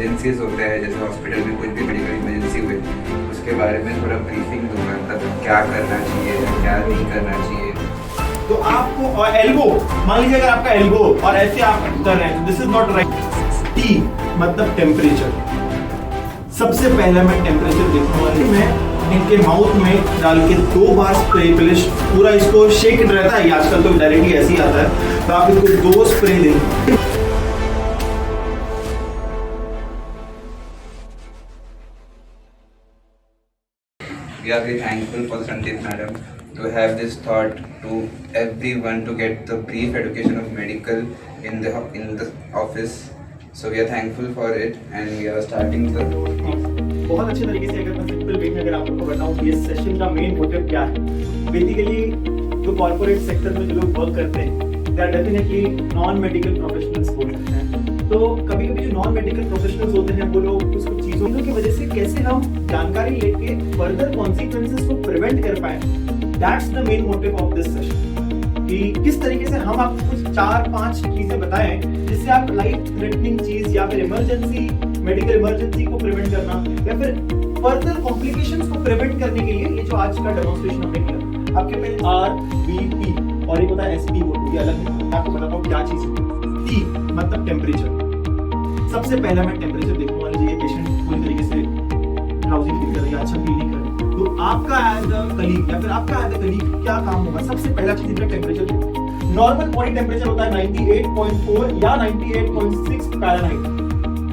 Emergencies होते हैं, जैसे हॉस्पिटल में कुछ भी मेडिकल इमरजेंसी हुए, उसके बारे में थोड़ा ब्रीफिंग दूंगा, मतलब क्या करना चाहिए, क्या नहीं करना चाहिए। तो आपको एल्बो, मान लीजिए अगर आपका एल्बो और ऐसे आप कर रहे हैं, this is not right. T मतलब टेम्परेचर। सबसे पहले मैं टेम्परेचर देखने वाली मैं इनके माउथ में डाल के 2 बार स्प्रे, पहले पूरा इसको शेक रहता है, आजकल तो डायरेक्टली ऐसे ही आता है, तो आप इसको 2 स्प्रे दें। We are very thankful for Sandeep madam to have this thought to everyone to get the brief education of medical in the office. So we are thankful for it and we are starting the बहुत अच्छे तरीके से अगर मैं simple way में अगर आपको बताऊं कि इस सेशन का मेन मोटिव क्या है। बेसिकली जो कॉर्पोरेट सेक्टर में जो लोग वर्क करते हैं they are definitely non medical professionals होते हैं। तो कभी कभी जो नॉन मेडिकल प्रोफेशनल्स होते हैं वो लोग कुछ चीजों की वजह से कैसे हम जानकारी लेके फर्दर कॉन्सिक्वेंसेस को प्रिवेंट कर पाए, that's the main motive of this session. कि किस तरीके से हम आपको कुछ 4-5 चीजें बताएं जिससे आप लाइफ थ्रेटनिंग चीज या फिर इमरजेंसी, मेडिकल इमरजेंसी को प्रिवेंट करना या फिर फर्दर कॉम्प्लिकेशंस को प्रिवेंट करने के लिए ये जो आज का डेमोंस्ट्रेशन हमने किया। आपके पास RBP और एक होता है SPO2, ये अलग है। मैं आपको बताता हूँ क्या चीज है। T मतलब टेम्परेचर। सबसे पहला मैं टेम्परेचर देखने वाला, ये पेशेंट पूरी तरीके से ड्राउजी फील कर रहा है, अच्छा फील नहीं कर रहा है, तो आपका एज अ कलीग या फिर आपका एज अ कलीग क्या काम होगा? सबसे पहला चीज है टेम्परेचर। नॉर्मल बॉडी टेम्परेचर होता है 98.4 या 98.6 फ़ारेनहाइट,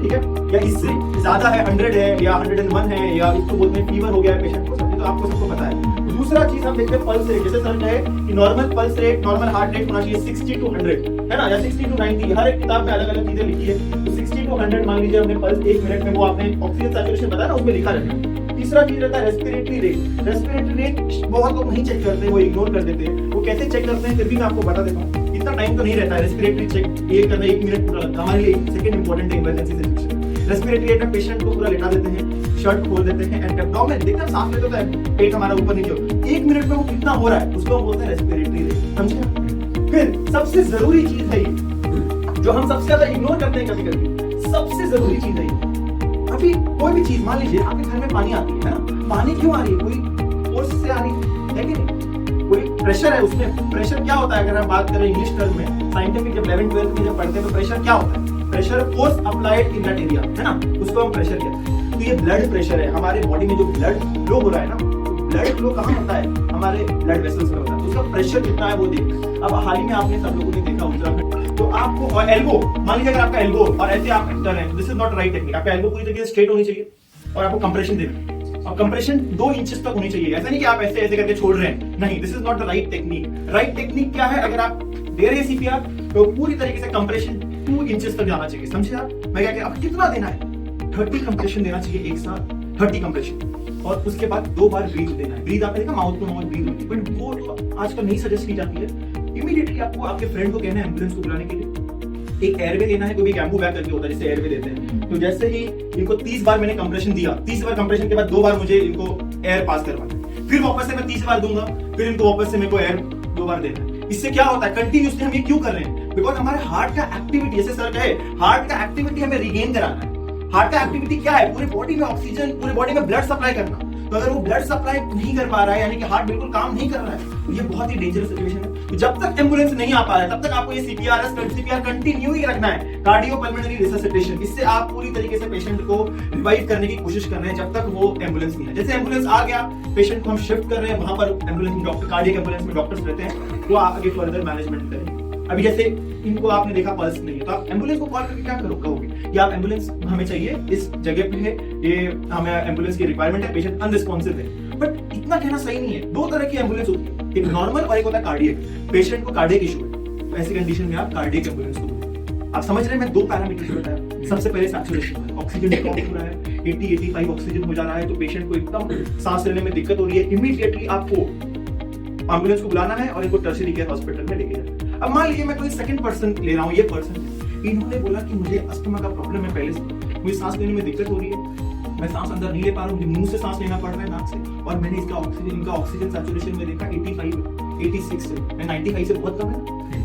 ठीक है, या इससे ज्यादा है, 100 है या 101 है, या इसको बोलते हैं फीवर हो गया है पेशेंट को, समझे, तो आपको सबको पता है। दूसरा चीज हम देखते हैं पल्स रेट। जैसे सर कहे कि normal pulse rate, normal heart rate होना चाहिए 60 to 100, है ना, या 60 to 90, हर एक किताब में अलग अलग चीजें लिखी है। तो 60 to 100 मान लीजिए हमने पल्स 1 मिनट में, वो आपने ऑक्सीजन सैचुरेशन बताया ना, उसमें लिखा रहता है। तीसरा चीज रहता है रेस्पिरेटरी रेट। रेस्पिरेटरी रेट बहुत लोग नहीं चेक करते, वो इग्नोर कर देते हैं। वो कैसे चेक करते हैं फिर भी मैं आपको बता देता हूँ। इतना टाइम तो नहीं रहता है रेस्पिरेटरी चेक ये करना, 1 मिनट पूरा लगता है हमारे लिए। सेकंड इंपॉर्टेंट है इमरजेंसी सिचुएशन। रेस्पिरेटरी रेट में पेशेंट को पूरा लेटा देते हैं, शर्ट खोल देते हैं एंड एब्डोमेन देखते हैं सांस लेते होता है, पेट हमारा ऊपर नीचे, 1 मिनट में वो कितना हो रहा है उसको हम बोलते हैं रेस्पिरेटरी रेट, समझे। फिर सबसे जरूरी चीज है जो हम सबसे ज्यादा इग्नोर करते हैं कभी कभी, सबसे जरूरी चीज है अभी कोई भी चीज, मान लीजिए आपके घर में पानी आती है ना, पानी क्यों आ रही है? कोई फोर्स से आ रही है कि नहीं? कोई प्रेशर है उसमें। प्रेशर क्या होता है अगर हम बात करें इंग्लिश टर्म में, साइंटिफिक जब 11th-12th में जब पढ़ते हैं तो प्रेशर क्या होता है? Pressure force applied in that area, है ना, उसको हम प्रेशर कहते हैं। तो ये ब्लड प्रेशर है, हमारे बॉडी में जो ब्लड फ्लो हो रहा है ना, ब्लड फ्लो कहाँ होता है? हमारे ब्लड वेसल्स में होता है। उसका प्रेशर कितना है वो देखना। अब हाल ही में आपने सब लोगों ने देखा उत्तराखंड, तो आपको एल्बो, मान लीजिए अगर आपका एल्बो और ऐसे आप कर रहे हैं, this is not right technique. आपका एल्बो पूरी तरीके से स्ट्रेट होनी चाहिए और आपको कंप्रेशन देना, और कंप्रेशन 2 इंचेस तक होनी चाहिए। ऐसा नहीं कि आप ऐसे ऐसे करके छोड़ रहे हैं, नहीं, this is not the right technique. Right technique क्या है? अगर आप दे रहे हैं CPR तो पूरी तरीके से कंप्रेशन 2 इंचेस तक जाना चाहिए, समझे आप? मैं क्या कह रहा हूं, कितना देना है? 30 कंप्रेशन देना चाहिए एक साथ, 30 कंप्रेशन, और उसके बाद 2 बार ब्रीथ देना है। ब्रीथ आपने देखा माउथ टू माउथ ब्रीथ होती है, बट वो तो आजकल नहीं सजेस्ट की जाती है। इमीडिएटली आपको आपके फ्रेंड को कहना है एम्बुलेंस को बुलाने के लिए, एक एयरवे लेना है, कोई भी कैम्बू बैग करके होता है जिससे एयरवे देते हैं। तो जैसे ही इनको 30 बार मैंने कंप्रेशन दिया, 30 बार कंप्रेशन के बाद 2 बार मुझे इनको एयर पास करवाना है, फिर वापस से मैं 30 बार दूंगा, फिर इनको वापस से मेरे को एयर 2 बार देना है। इससे क्या होता है? कंटिन्यूसली हम ये क्यों कर रहे हैं? बिकॉज हमारे हार्ट का एक्टिविटी, जैसे सर कहे, हार्ट का एक्टिविटी हमें रिगेन कराना है। हार्ट का एक्टिविटी क्या है? पूरी बॉडी में ऑक्सीजन, पूरी बॉडी में ब्लड सप्लाई करना। तो अगर वो ब्लड सप्लाई नहीं कर पा रहा है, यानी कि हार्ट बिल्कुल काम नहीं कर रहा है, तो ये बहुत ही डेंजरस सिचुएशन है। तो जब तक एम्बुलेंस नहीं आ पा रहा है तब तक आपको ये CPR कंटिन्यू ही रखना है, कार्डियोपल्मोनरी रिससिटेशन। इससे आप पूरी तरीके से पेशेंट को रिवाइव करने की कोशिश कर रहे हैं जब तक वो एम्बुलेंस नहीं है। जैसे एम्बुलेंस आ गया, पेशेंट को हम शिफ्ट कर रहे हैं, वहां पर एम्बुलेंस में डॉक्टर, कार्डियक एम्बुलेंस में डॉक्टर्स रहते हैं, वो आगे फर्दर मैनेजमेंट करेंगे। अभी जैसे इनको आपने देखा पल्स नहीं है, तो आप एम्बुलेंस को कॉल करके क्या कहोगे? या आप एम्बुलेंस हमें चाहिए, इस जगह पे है, ये हमें एम्बुलेंस की रिक्वायरमेंट है, पेशेंट अनरिस्पॉन्सिव है। बट इतना कहना सही नहीं है। 2 तरह की एम्बुलेंस होती है, एक नॉर्मल और एक होता है कार्डियक। पेशेंट को कार्डियक इशू है, ऐसी कंडीशन में आप कार्डियक एम्बुलेंस को बोलते। आप समझ रहे हैं, मैं 2 पैरामीटर्स बताया। सबसे पहले सैचुरेशन, ऑक्सीजन ड्रॉप हो रहा है, 80-85 ऑक्सीजन हो जा रहा है, तो पेशेंट को एकदम सांस लेने में दिक्कत हो रही है, इमीडिएटली आपको एम्बुलेंस को बुलाना है और इनको टर्शियरी केयर हॉस्पिटल में लेके जाना। अब मान लीजिए मैं कोई सेकंड पर्सन ले रहा हूँ, ये पर्सन है, इन्होंने बोला कि मुझे अस्थमा का प्रॉब्लम है, पहले से मुझे सांस लेने में दिक्कत हो रही है, मैं सांस अंदर नहीं ले पा रहा हूँ, मुझे मुंह से सांस लेना पड़ रहा है, नाक से, और मैंने इनका ऑक्सीजन सैचुरेशन में देखा 85 86 से, मैं 95 से बहुत कम है,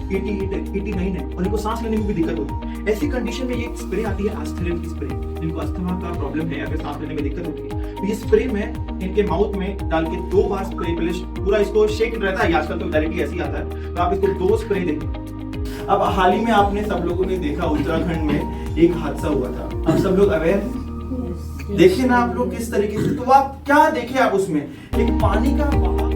ET9 है और इनको सांस लेने में भी दिक्कत होती है। ऐसी कंडीशन में ये स्प्रे आती है एस्थिरिन की स्प्रे। जिनको अस्थमा का प्रॉब्लम है या फिर सांस लेने में दिक्कत होती है तो ये स्प्रे में इनके माउथ में डाल के 2 बार स्प्रे, पहले पूरा इसको शेक रहता है, आजकल तो डायरेक्टली ऐसे ही आता है, तो आप इसको 2 स्प्रे देंगे। अब हाल ही में आपने सब लोगों ने देखा उत्तराखंड में एक हादसा हुआ था, अब सब लोग अवेयर हैं। देखिए ना आप लोग किस तरीके से, तो आप क्या देखे आप उसमें एक पानी का बहाव